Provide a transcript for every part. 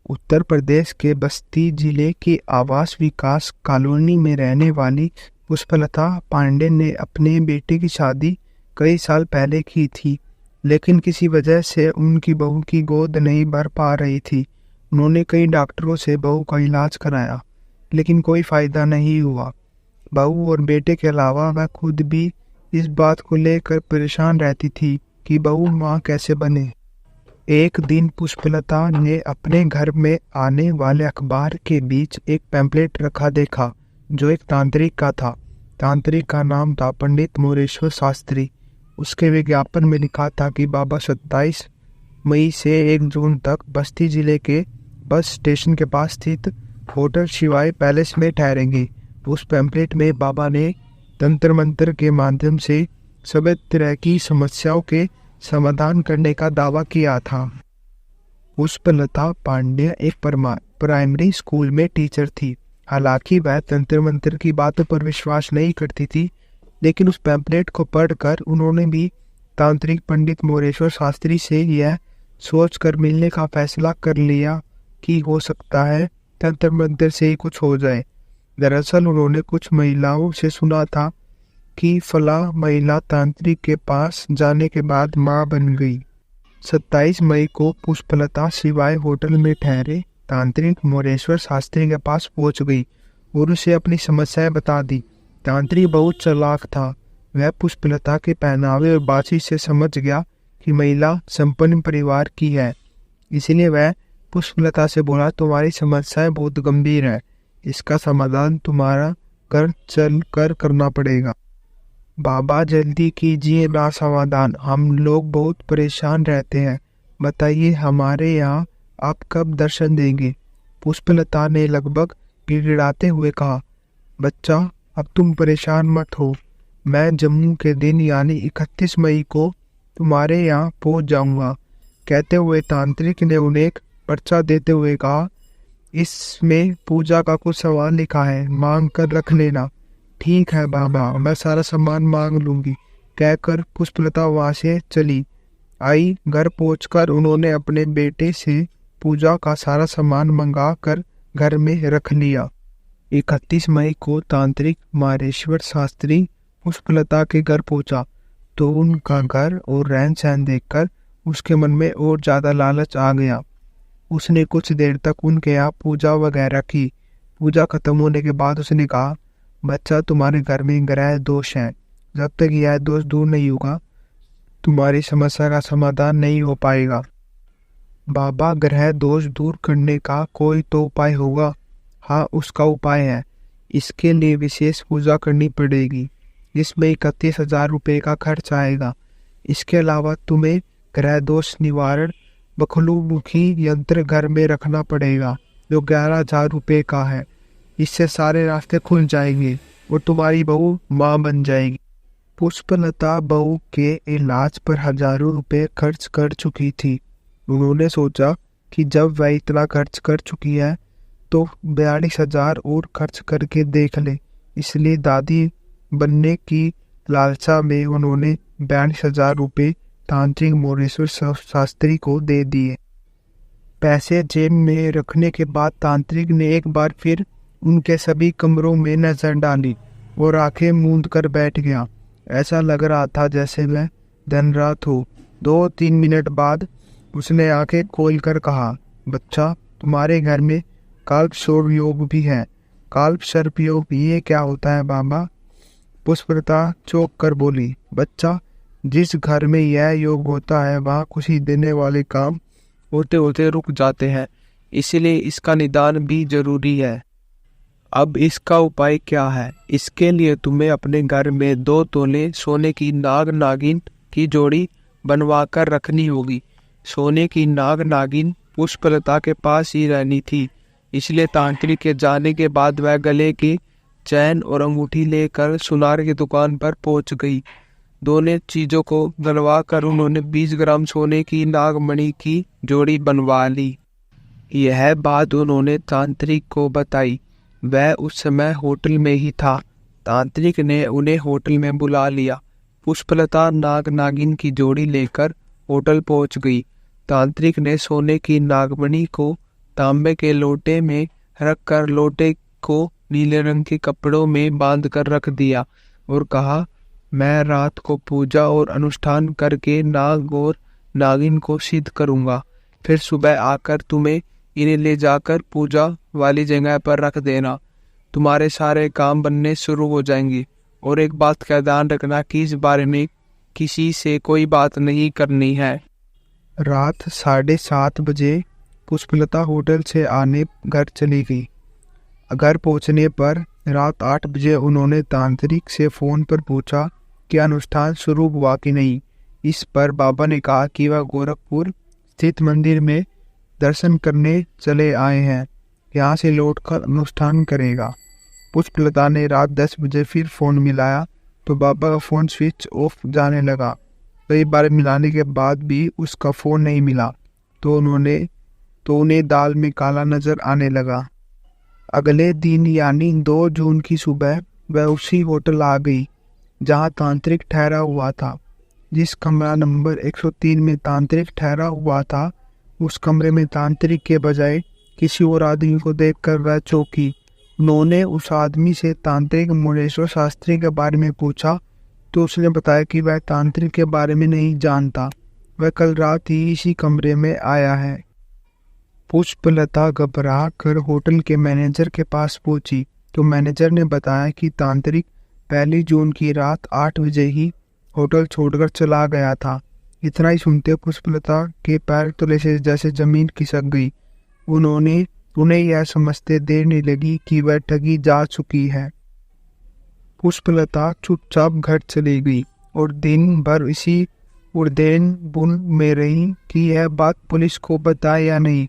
उत्तर प्रदेश के बस्ती जिले के आवास विकास कॉलोनी में रहने वाली पुष्पलता पांडे ने अपने बेटे की शादी कई साल पहले की थी, लेकिन किसी वजह से उनकी बहू की गोद नहीं भर पा रही थी। उन्होंने कई डॉक्टरों से बहू का इलाज कराया, लेकिन कोई फायदा नहीं हुआ। बहू और बेटे के अलावा वह खुद भी इस बात को लेकर परेशान रहती थी कि बहू माँ कैसे बने। एक दिन पुष्पलता ने अपने घर में आने वाले अखबार के बीच एक पैम्पलेट रखा देखा, जो एक तांत्रिक का था। तांत्रिक का नाम था पंडित मोरेश्वर शास्त्री। उसके विज्ञापन में लिखा था कि बाबा 27 मई से 1 जून तक बस्ती जिले के बस स्टेशन के पास स्थित होटल शिवाय पैलेस में ठहरेंगे। उस पैम्पलेट में बाबा ने तंत्र मंत्र के माध्यम से सभी तरह की समस्याओं के समाधान करने का दावा किया था। पुष्पलता पांड्य एक प्राइमरी स्कूल में टीचर थी। हालांकि वह तंत्र मंत्र की बातों पर विश्वास नहीं करती थी, लेकिन उस पैम्पलेट को पढ़कर उन्होंने भी तांत्रिक पंडित मोरेश्वर शास्त्री से यह सोचकर मिलने का फैसला कर लिया कि हो सकता है तंत्र मंत्र से ही कुछ हो जाए। दरअसल उन्होंने कुछ महिलाओं से सुना था कि फला महिला तांत्रिक के पास जाने के बाद मां बन गई। 27 मई को पुष्पलता शिवाय होटल में ठहरे तांत्रिक मोरेश्वर शास्त्री के पास पहुंच गई और उसे अपनी समस्याएं बता दी। तांत्रिक बहुत चालाक था। वह पुष्पलता के पहनावे और बातचीत से समझ गया कि महिला संपन्न परिवार की है। इसलिए वह पुष्पलता से बोला, तुम्हारी समस्याएं बहुत गंभीर है, इसका समाधान तुम्हारा घर चल कर करना पड़ेगा। बाबा जल्दी कीजिए ना समाधान, हम लोग बहुत परेशान रहते हैं, बताइए हमारे यहाँ आप कब दर्शन देंगे। पुष्पलता ने लगभग गिड़गिड़ाते हुए कहा, बच्चा अब तुम परेशान मत हो, मैं जम्मू के दिन यानी 31 मई को तुम्हारे यहाँ पहुँच जाऊँगा। कहते हुए तांत्रिक ने उन्हें एक पर्चा देते हुए कहा, इसमें पूजा का कुछ सवाल लिखा है, मांग कर रख लेना। ठीक है बाबा, मैं सारा सामान मांग लूंगी, कहकर पुष्पलता वहां से चली आई। घर पहुंचकर उन्होंने अपने बेटे से पूजा का सारा सामान मंगा कर घर में रख लिया। 31 मई को तांत्रिक मोरेश्वर शास्त्री पुष्पलता के घर पहुंचा तो उनका घर और रहन सहन देखकर उसके मन में और ज्यादा लालच आ गया। उसने कुछ देर तक उनके यहाँ पूजा वगैरह की। पूजा खत्म होने के बाद उसने कहा, बच्चा तुम्हारे घर में ग्रह दोष है, जब तक यह दोष दूर नहीं होगा तुम्हारी समस्या का समाधान नहीं हो पाएगा। बाबा, ग्रह दोष दूर करने का कोई तो उपाय होगा। हाँ, उसका उपाय है। इसके लिए विशेष पूजा करनी पड़ेगी, जिसमें 31,000 रुपये का खर्च आएगा। इसके अलावा तुम्हें ग्रह दोष निवारण बखलुमुखी यंत्र घर में रखना पड़ेगा, जो 11,000 रुपये का है। इससे सारे रास्ते खुल जाएंगे और तुम्हारी बहू मां बन जाएगी। पुष्पलता बहू के इलाज पर हजारों रुपए खर्च कर चुकी थी। उन्होंने सोचा कि जब वह इतना खर्च कर चुकी है तो 42,000 और खर्च करके देख ले। इसलिए दादी बनने की लालसा में उन्होंने 42,000 रुपये तांत्रिक मोरेश्वर शास्त्री को दे दिए। पैसे जेब में रखने के बाद तांत्रिक ने एक बार फिर उनके सभी कमरों में नजर डाली और आंखें मूंद कर बैठ गया। ऐसा लग रहा था जैसे वह दिन रात हो। 2-3 मिनट बाद उसने आंखें खोलकर कहा, बच्चा तुम्हारे घर में काल्प सर्प योग भी है। काल्प सर्प योग ये क्या होता है बाबा? पुष्पलता चौंक कर बोली, बच्चा जिस घर में यह योग होता है वहाँ खुशी देने वाले काम होते होते रुक जाते हैं, इसलिए इसका निदान भी जरूरी है। अब इसका उपाय क्या है? इसके लिए तुम्हें अपने घर में 2 तोले सोने की नाग नागिन की जोड़ी बनवा कर रखनी होगी। सोने की नाग नागिन पुष्पलता के पास ही रहनी थी, इसलिए तांत्रिक के जाने के बाद वह गले की चैन और अंगूठी लेकर सुनार की दुकान पर पहुंच गई। दोनों चीजों को गलवा कर उन्होंने 20 ग्राम सोने की नागमणि की जोड़ी बनवा ली। यह बात उन्होंने तांत्रिक को बताई। वह उस समय होटल में ही था। तांत्रिक ने उन्हें होटल में बुला लिया। पुष्पलता नाग नागिन की जोड़ी लेकर होटल पहुंच गई। तांत्रिक ने सोने की नागमणि को तांबे के लोटे में रखकर लोटे को नीले रंग के कपड़ों में बांध कर रख दिया और कहा, मैं रात को पूजा और अनुष्ठान करके नाग और नागिन को सिद्ध करूंगा। फिर सुबह आकर तुम्हें इन्हें ले जाकर पूजा वाली जगह पर रख देना। तुम्हारे सारे काम बनने शुरू हो जाएंगी। और एक बात का ध्यान रखना कि इस बारे में किसी से कोई बात नहीं करनी है। रात 7:30 बजे पुष्पलता होटल से आने घर चली गई। घर पहुंचने पर रात 8 बजे उन्होंने तांत्रिक से फोन पर पूछा कि अनुष्ठान शुरू हुआ कि नहीं। इस पर बाबा ने कहा कि वह गोरखपुर स्थित मंदिर में दर्शन करने चले आए हैं, यहाँ से लौटकर अनुष्ठान करेगा। पुष्पलता ने रात 10 बजे फिर फोन मिलाया तो बाबा का फोन स्विच ऑफ जाने लगा। कई बार मिलाने के बाद भी उसका फोन नहीं मिला तो उन्हें दाल में काला नजर आने लगा। अगले दिन यानी 2 जून की सुबह वह उसी होटल आ गई जहां तांत्रिक ठहरा हुआ था। जिस कमरा नंबर 103 में तांत्रिक ठहरा हुआ था, उस कमरे में तांत्रिक के बजाय किसी और आदमी को देखकर वह चौंकी। उन्होंने उस आदमी से तांत्रिक मुरेश्वर शास्त्री के बारे में पूछा तो उसने बताया कि वह तांत्रिक के बारे में नहीं जानता, वह कल रात ही इसी कमरे में आया है। पुष्पलता घबरा कर होटल के मैनेजर के पास पहुंची तो मैनेजर ने बताया कि तांत्रिक 1 जून की रात 8 बजे ही होटल छोड़कर चला गया था। इतना ही सुनते पुष्पलता के पैर तले से जैसे जमीन खिसक गई। उन्हें यह समझते देर नहीं लगी कि वह ठगी जा चुकी है। पुष्पलता चुपचाप घर चली गई और दिन भर इसी उड़देन बुन में रही कि यह बात पुलिस को बताए या नहीं,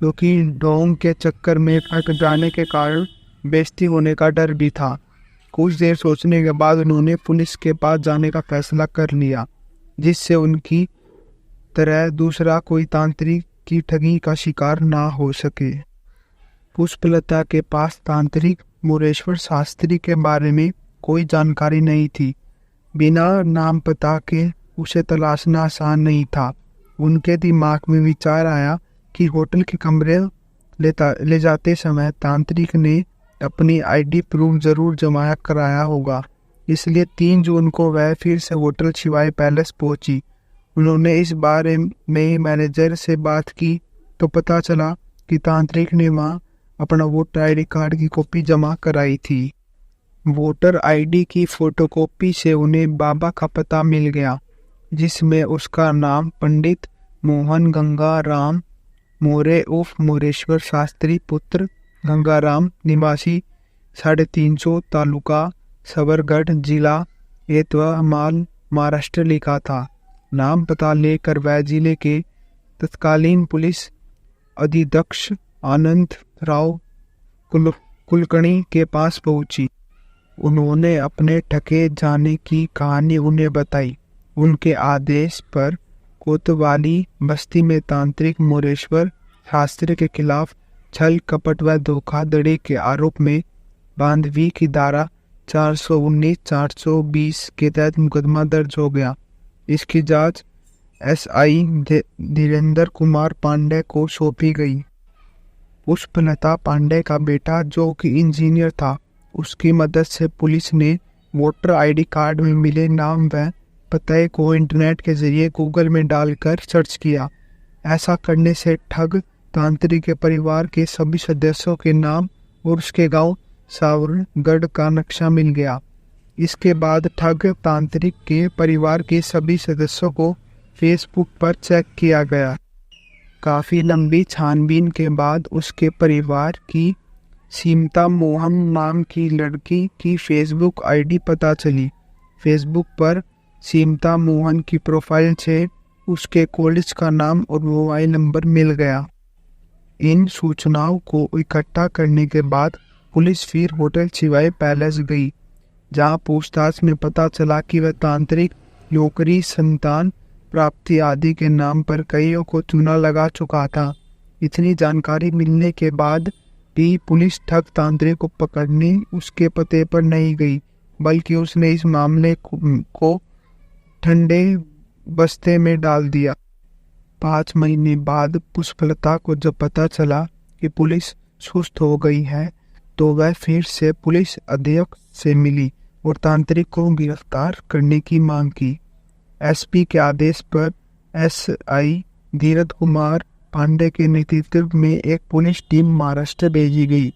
क्योंकि ढोंग के चक्कर में फंस जाने के कारण बेइज्जती होने का डर भी था। कुछ देर सोचने के बाद उन्होंने पुलिस के पास जाने का फैसला कर लिया, जिससे उनकी तरह दूसरा कोई तांत्रिक की ठगी का शिकार ना हो सके। पुष्पलता के पास तांत्रिक मुरेश्वर शास्त्री के बारे में कोई जानकारी नहीं थी। बिना नाम पता के उसे तलाशना आसान नहीं था। उनके दिमाग में विचार आया कि होटल के कमरे ले जाते समय तांत्रिक ने अपनी आईडी प्रूफ जरूर जमा कराया होगा, इसलिए 3 जून को वह फिर से होटल शिवाय पैलेस पहुंची। उन्होंने इस बारे में मैनेजर से बात की तो पता चला कि तांत्रिक ने वहां अपना वोटर आईडी कार्ड की कॉपी जमा कराई थी। वोटर आईडी की फोटोकॉपी से उन्हें बाबा का पता मिल गया, जिसमें उसका नाम पंडित मोहन गंगाराम मोरे उर्फ मोरेश्वर शास्त्री पुत्र गंगाराम निवासी 350 तालुका सबरगढ़ जिला यवतमाल महाराष्ट्र लिखा था। नाम पता लेकर वह जिले के तत्कालीन पुलिस अधीक्षक आनंद राव कुलकर्णी के पास पहुंची। उन्होंने अपने ठगे जाने की कहानी उन्हें बताई। उनके आदेश पर कोतवाली बस्ती में तांत्रिक मोरेश्वर शास्त्री के खिलाफ छल कपट व धोखाधड़ी के आरोप में बांधवी की धारा 419-420 के तहत मुकदमा दर्ज हो गया। इसकी जांच एसआई धीरेंद्र कुमार पांडे को सौंपी गई। पुष्पलता पांडे का बेटा, जो कि इंजीनियर था, उसकी मदद से पुलिस ने वोटर आईडी कार्ड में मिले नाम व पते को इंटरनेट के जरिए गूगल में डालकर सर्च किया। ऐसा करने से ठग तांत्रिक के परिवार के सभी सदस्यों के नाम और उसके गांव सावरगढ़ का नक्शा मिल गया। इसके बाद ठग तांत्रिक के परिवार के सभी सदस्यों को फेसबुक पर चेक किया गया। काफ़ी लंबी छानबीन के बाद उसके परिवार की सीमता मोहन नाम की लड़की की फेसबुक आईडी पता चली। फेसबुक पर सीमता मोहन की प्रोफाइल से उसके कॉलेज का नाम और मोबाइल नंबर मिल गया। इन सूचनाओं को इकट्ठा करने के बाद पुलिस फिर होटल शिवाय पैलेस गई, जहां पूछताछ में पता चला कि वह तांत्रिक नौकरी, संतान प्राप्ति आदि के नाम पर कईयों को चूना लगा चुका था। इतनी जानकारी मिलने के बाद भी पुलिस ठग तांत्रिक को पकड़ने उसके पते पर नहीं गई, बल्कि उसने इस मामले को ठंडे बस्ते में डाल दिया। 5 महीने बाद पुष्पलता को जब पता चला कि पुलिस सुस्त हो गई है तो वह फिर से पुलिस अध्यक्ष से मिली और तांत्रिक को गिरफ्तार करने की मांग की। एसपी के आदेश पर एसआई धीरज कुमार पांडे के नेतृत्व में एक पुलिस टीम महाराष्ट्र भेजी गई।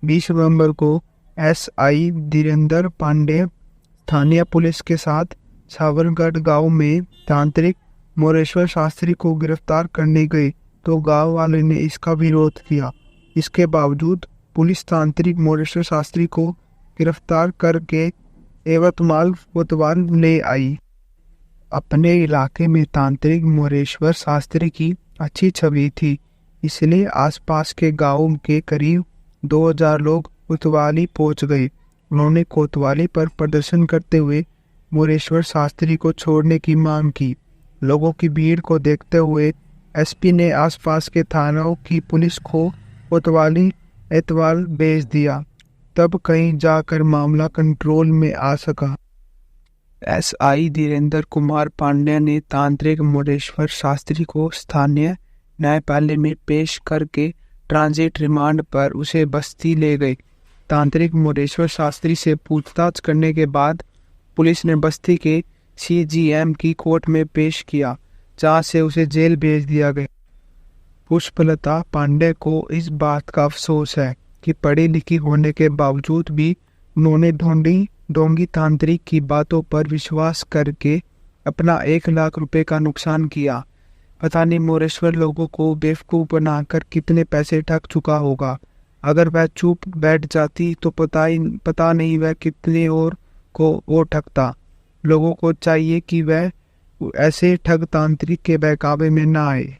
20 नवंबर को एसआई धीरेंद्र पांडे स्थानीय पुलिस के साथ सावरगढ़ गांव में तांत्रिक मोरेश्वर शास्त्री को गिरफ्तार करने गए तो गांव वाले ने इसका विरोध किया। इसके बावजूद पुलिस तांत्रिक मोरेश्वर शास्त्री को गिरफ्तार करके यवतमाल कोतवाल ले आई। अपने इलाके में तांत्रिक मोरेश्वर शास्त्री की अच्छी छवि थी, इसलिए आसपास के गांवों के करीब 2000 लोग कोतवाली पहुंच गए। उन्होंने कोतवाली पर प्रदर्शन करते हुए मोरेश्वर शास्त्री को छोड़ने की मांग की। लोगों की भीड़ को देखते हुए एसपी ने आसपास के थानों की पुलिस को कोतवाली एतवाल भेज दिया। तब कहीं जाकर मामला कंट्रोल में आ सका। एसआई धीरेंद्र कुमार पांडे ने तांत्रिक मोरेश्वर शास्त्री को स्थानीय न्यायपालिका में पेश करके ट्रांजिट रिमांड पर उसे बस्ती ले गए। तांत्रिक मोरेश्वर शास्त्री से पूछताछ करने के बाद पुलिस ने बस्ती के सीजीएम की कोर्ट में पेश किया, जहां से उसे जेल भेज दिया गया। पुष्पलता पांडे को इस बात का अफसोस है कि पढ़ी लिखी होने के बावजूद भी उन्होंने ढोंगी तांत्रिक की बातों पर विश्वास करके अपना 1 लाख रुपए का नुकसान किया। पता नहीं मोरेश्वर लोगों को बेवकूफ़ बनाकर कितने पैसे ठग चुका होगा। अगर वह चुप बैठ जाती तो पता नहीं वह कितने और को और ठगता। लोगों को चाहिए कि वह ऐसे ठग तांत्रिक के बहकावे में ना आए।